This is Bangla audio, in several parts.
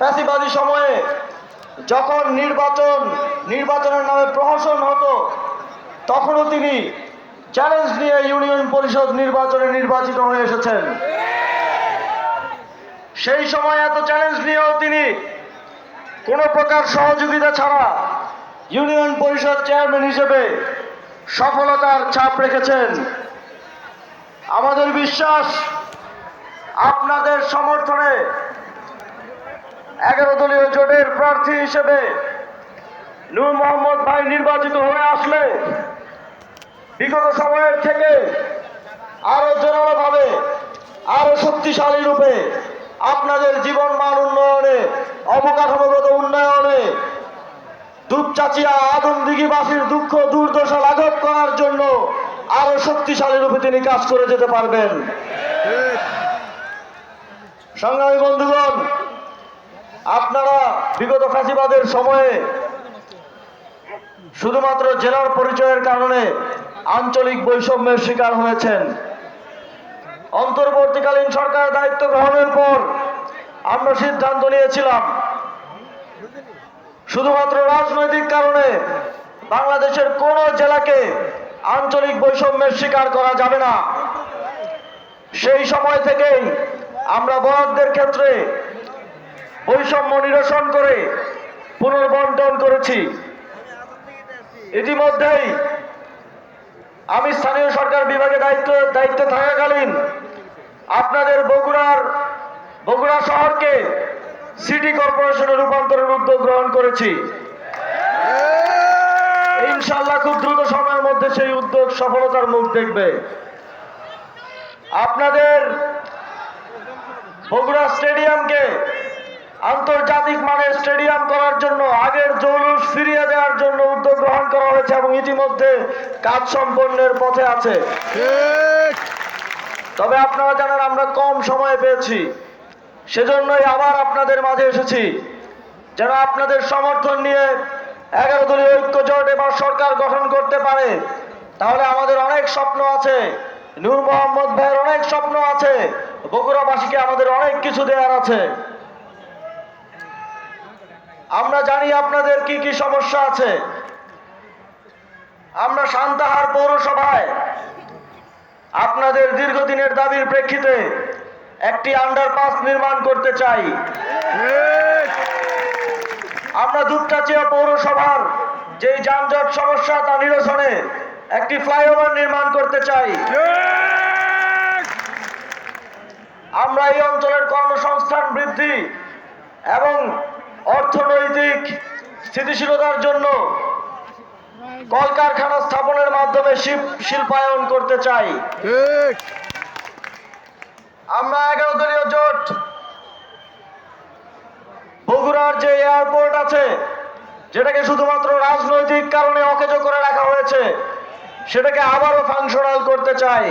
ফ্যাসিবাদী সময়ে যখন নির্বাচনের নামে প্রহসন হতো, তখনও তিনি চ্যালেঞ্জ নিয়ে ইউনিয়ন পরিষদ নির্বাচনে নির্বাচিত হয়ে এসেছেন। সেই সময় এত চ্যালেঞ্জ নিয়েও তিনি কোনো প্রকার সহযোগিতা ছাড়া ইউনিয়ন পরিষদ চেয়ারম্যান হিসেবে সফলতার ছাপ রেখেছেন। আমাদের বিশ্বাস, আপনাদের সমর্থনে 11 দলীয় জোটের প্রার্থী হিসেবে নূর মোহাম্মদ ভাই নির্বাচিত হয়ে আসলে বিগত সময়ের থেকে আরো জোরালোভাবে, আরো শক্তিশালী রূপে আপনাদের জীবনমান উন্নয়নে, অবকাঠামোগত উন্নয়নে, দুপচাচিয়া আদমদিঘিবাসীর দুঃখ দুর্দশা লাঘব করার জন্য আরো শক্তিশালী রূপে তিনি কাজ করে যেতে পারবেন। সংগ্রামী বন্ধুগণ, আপনারা বিগত ফ্যাসিবাদের সময়ে শুধুমাত্র জেলার পরিচয়ের কারণে আঞ্চলিক বৈষম্যের শিকার হয়েছেন। অন্তর্বর্তীকালীন সরকার দায়িত্ব গ্রহণের পর আমরা সিদ্ধান্ত নিয়েছিলাম শুধুমাত্র রাজনৈতিক কারণে বাংলাদেশের কোন জেলাকে আঞ্চলিক বৈষম্যের শিকার করা যাবে না। সেই সময় থেকেই আমরা বরাদ্দের ক্ষেত্রে বৈষম্য নিরসন করে পুনর্বন্টন করেছি। ইতিমধ্যেই আমি স্থানীয় সরকার বিভাগে দায়িত্বে থাকাকালীন আপনাদের বগুড়া শহরকে সিটি কর্পোরেশনে রূপান্তরের উদ্যোগ গ্রহণ করেছি। ইনশাআল্লাহ খুব দ্রুত সময়ের মধ্যে সেই উদ্যোগ সফলতার মুখ দেখবে। আপনাদের বগুড়া স্টেডিয়ামকে আন্তর্জাতিক মানের স্টেডিয়াম করার জন্য আগের জৌলুস ফিরিয়ে দেওয়ার জন্য উদ্যোগ গ্রহণ করা হয়েছে এবং ইতিমধ্যে কাজ সম্পন্নের পথে আছে। তবে আপনারা জানেন আমরা কম সময় পেয়েছি, সেজন্যই আবার আপনাদের মাঝে এসেছি যেন আপনাদের সমর্থন নিয়ে 11 দলীয় ঐক্য জোট এবার সরকার গঠন করতে পারে। তাহলে আমাদের অনেক স্বপ্ন আছে, নূর মোহাম্মদ ভাইয়ের অনেক স্বপ্ন আছে, বগুড়াবাসীকে আমাদের অনেক কিছু দেওয়ার আছে। আমরা জানি আপনাদের কি কি সমস্যা আছে। আমরা সান্তাহার পৌরসভায় আপনাদের দীর্ঘদিনের দাবির প্রেক্ষিতে একটি আন্ডারপাস নির্মাণ করতে চাই। আমরা দুপচাচিয়া পৌরসভার যে যানজট সমস্যা তা নিরসনে একটি ফ্লাইওভার নির্মাণ করতে চাই। আমরা এই অঞ্চলের কর্মসংস্থান বৃদ্ধি এবং অর্থনৈতিক স্থিতিশীলতার জন্য কলকারখানা স্থাপনের মাধ্যমে শিল্পায়ন করতে চাই। আমরা 11 দলীয় জোট বগুড়ার যে এয়ারপোর্ট আছে, যেটাকে শুধুমাত্র রাজনৈতিক কারণে অকেজো করে রাখা হয়েছে, সেটাকে আবারও ফাংশনাল করতে চাই।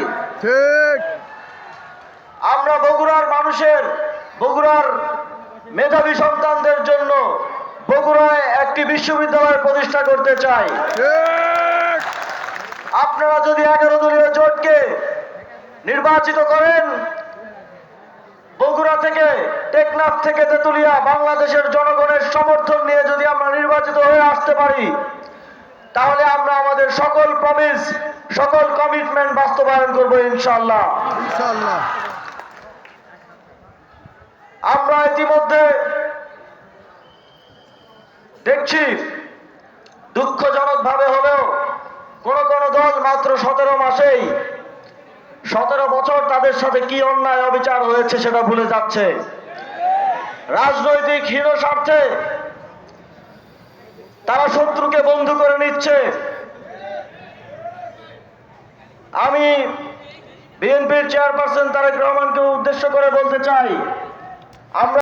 আমরা বগুড়ার বগুড়ার মেধাবী সন্তানদের জন্য বগুড়ায় একটি বিশ্ববিদ্যালয় প্রতিষ্ঠা করতে চাই। আপনারা যদি 11 দলীয় জোটকে নির্বাচিত করেন, বগুড়া থেকে, টেকনাফ থেকে তেতুলিয়া বাংলাদেশের জনগণের সমর্থন নিয়ে যদি আমরা নির্বাচিত হয়ে আসতে পারি, তাহলে আমরা আমাদের সকল প্রমিস, সকল কমিটমেন্ট বাস্তবায়ন করবো ইনশাআল্লাহ। আমরা ইতিমধ্যে দেখছি দুঃখজনকভাবে হলেও কোন কোন দল মাত্র 17 মাসেই 17 বছর তাদের সাথে কি অন্যায় অবিচার হয়েছে সেটা ভুলে যাচ্ছে। রাজনৈতিক হীন স্বার্থে তারা শত্রুকে বন্ধু করে নিচ্ছে। আমি বিএনপির চেয়ারপারসন তারেক রহমানকে উদ্দেশ্য করে বলতে চাই, আমরা